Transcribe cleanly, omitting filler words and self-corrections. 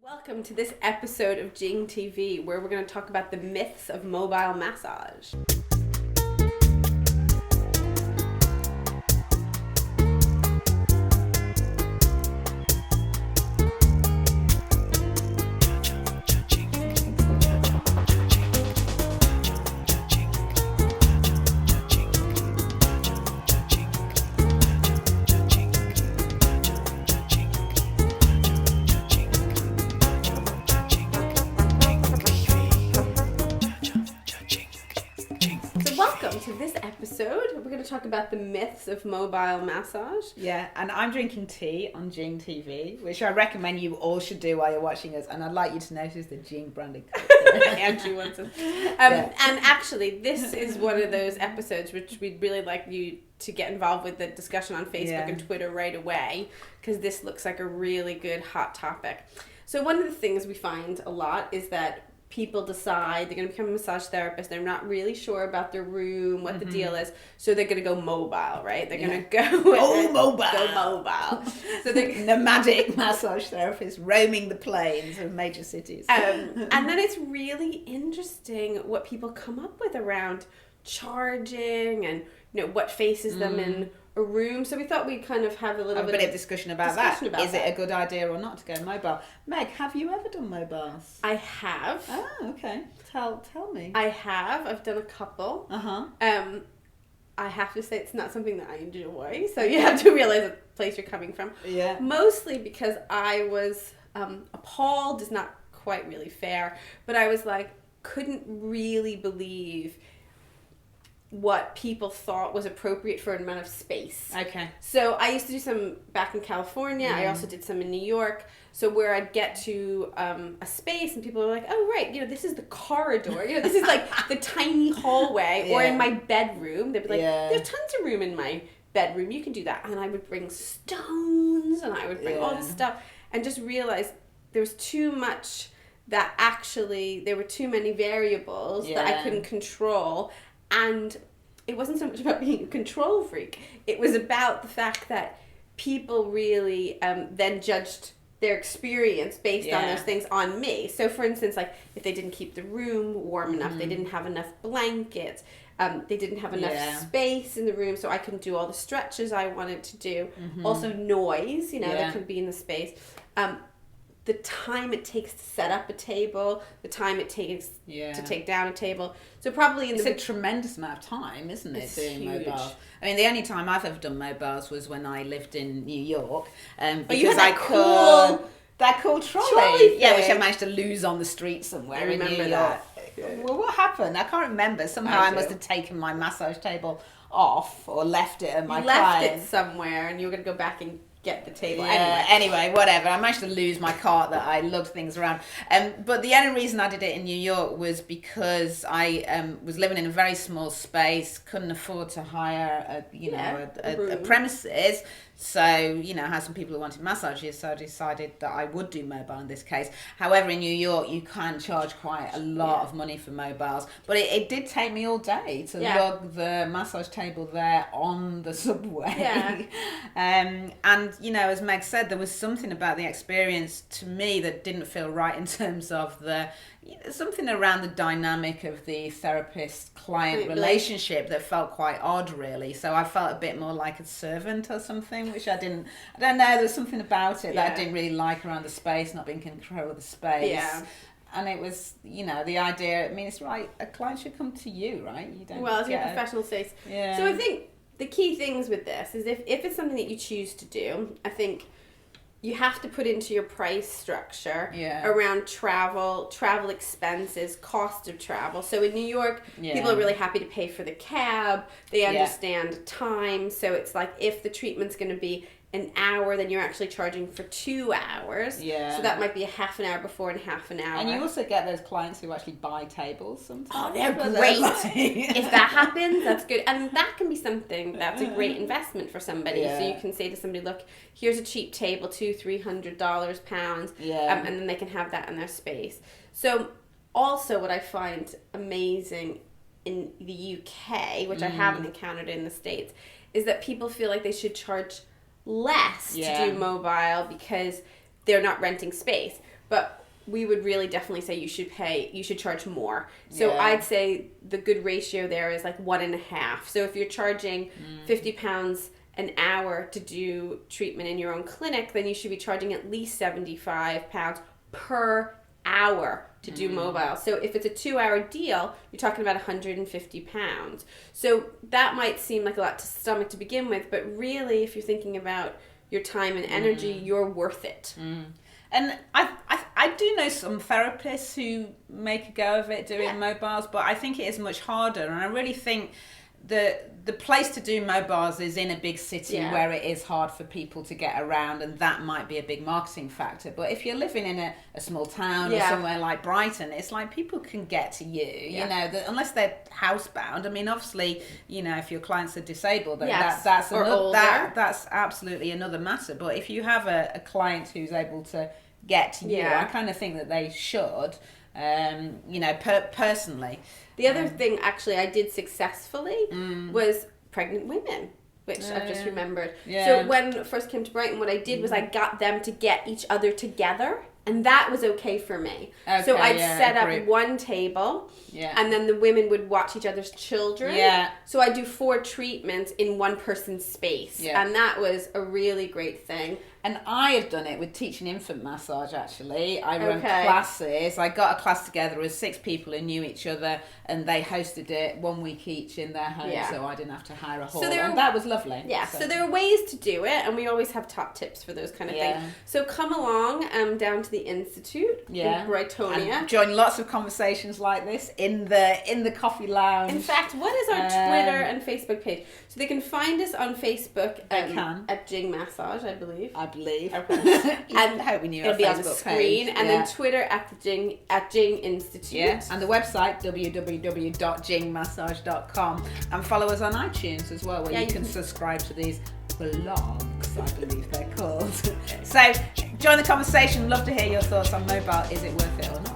Welcome to this episode of Jing TV, where we're going to talk about the myths of mobile massage. Welcome to this episode. We're going to talk about the myths of mobile massage. Yeah, and I'm drinking tea on Jing TV, which I recommend you all should do while you're watching us. And I'd like you to notice the Jing branded cup. Andrew wants it. And actually, this is one of those episodes which we'd really like you to get involved with the discussion on Facebook and Twitter right away, because this looks like a really good hot topic. So one of the things we find a lot is that people decide they're going to become a massage therapist. They're not really sure about their room, what the deal is. So they're going to go mobile, right? They're going to go mobile. So they're nomadic massage therapists roaming the plains of major cities. And then it's really interesting what people come up with around charging and what faces them in a room. So we thought we'd kind of have a bit of discussion about that. Is it a good idea or not to go mobile? Meg, have you ever done mobiles? I have. Oh, okay. Tell me. I have. I've done a couple. I have to say it's not something that I enjoy. So you have to realize the place you're coming from. Yeah. Mostly because I was appalled is not quite really fair, but I was like, couldn't really believe what people thought was appropriate for an amount of space. Okay. So I used to do some back in California. I also did some in New York. So where I'd get to a space and people were like, oh, right, this is the corridor. This is like the tiny hallway. Or in my bedroom, they'd be like, there's tons of room in my bedroom. You can do that. And I would bring stones and I would bring all this stuff and just realize there was too much that actually, there were too many variables that I couldn't control. And it wasn't so much about being a control freak. It was about the fact that people really then judged their experience based on those things on me. So, for instance, like if they didn't keep the room warm enough, they didn't have enough blankets, they didn't have enough space in the room, so I couldn't do all the stretches I wanted to do. Also, noise, that could be in the space. The time it takes to set up a table, the time it takes to take down a table. So probably it's a tremendous amount of time, isn't it, doing mobiles? I mean, the only time I've ever done mobiles was when I lived in New York. Because you had that cool trolley. Which I managed to lose on the street somewhere in New York. That. Well, what happened? I can't remember. Somehow I must have taken my massage table off or left it at my left it somewhere and you were going to go back and get the table. Anyway, whatever. I managed to lose my cart that I lugged things around. But the only reason I did it in New York was because I was living in a very small space, couldn't afford to hire a premises. So, I had some people who wanted massages, so I decided that I would do mobile in this case. However, in New York, you can charge quite a lot of money for mobiles. But it did take me all day to lug the massage table there on the subway. Yeah. And, as Meg said, there was something about the experience to me that didn't feel right in terms of something around the dynamic of the therapist-client relationship that felt quite odd, really. So I felt a bit more like a servant or something, which I don't know, there was something about it that I didn't really like around the space, not being in control of the space. Yeah. And it was, the idea, it's right, a client should come to you, right? You don't it's your professional space. Yeah. So I think the key things with this is if it's something that you choose to do, I think you have to put into your price structure around travel expenses, cost of travel. So in New York, people are really happy to pay for the cab. They understand time. So it's like if the treatment's going to be an hour, then you're actually charging for 2 hours. Yeah. So that might be a half an hour before and half an hour. And you also get those clients who actually buy tables sometimes. Oh, they're great. If that happens, that's good. And that can be something that's a great investment for somebody. Yeah. So you can say to somebody, look, here's a cheap table, $200-$300 pounds. And then they can have that in their space. So also what I find amazing in the UK, which I haven't encountered in the States, is that people feel like they should charge less to do mobile because they're not renting space. but we would really definitely say you should charge more. So Yeah. I'd say the good ratio there is like 1.5. So if you're charging £50 an hour to do treatment in your own clinic, then you should be charging at least £75 per hour to do mobile. So if it's a 2-hour deal, you're talking about £150. So that might seem like a lot to stomach to begin with, but really, if you're thinking about your time and energy, you're worth it. And I do know some therapists who make a go of it doing mobiles, but I think it is much harder. And I really think the place to do mobiles is in a big city where it is hard for people to get around, and that might be a big marketing factor. But if you're living in a small town or somewhere like Brighton, it's like people can get to you, you know, unless they're housebound. I mean, obviously, you know, if your clients are disabled, then that's absolutely another matter. But if you have a client who's able to get to you, I kind of think that they should, you know, personally. The other thing, actually, I did successfully was pregnant women, which I've just remembered. Yeah. So when I first came to Brighton, what I did was I got them to get each other together, and that was okay for me. Okay, so I'd set up one table, and then the women would watch each other's children. Yeah. So I do 4 treatments in one person's space, and that was a really great thing. And I have done it with teaching infant massage, actually. I run classes. I got a class together with 6 people who knew each other, and they hosted it 1 week each in their home, so I didn't have to hire a hall. And that was lovely. Yeah, so there are ways to do it, and we always have top tips for those kind of things. So come along down to the Institute in Brightonia. And join lots of conversations like this in the coffee lounge. In fact, what is our Twitter and Facebook page? So they can find us on Facebook at Jing Massage, I believe. Okay. And I hope we knew it'll our be Facebook on the screen, page. and then Twitter at Jing Institute. Yeah, and the website www.jingmassage.com, and follow us on iTunes as well, where you can subscribe to these blogs, I believe they're called. So join the conversation. Love to hear your thoughts on mobile. Is it worth it or not?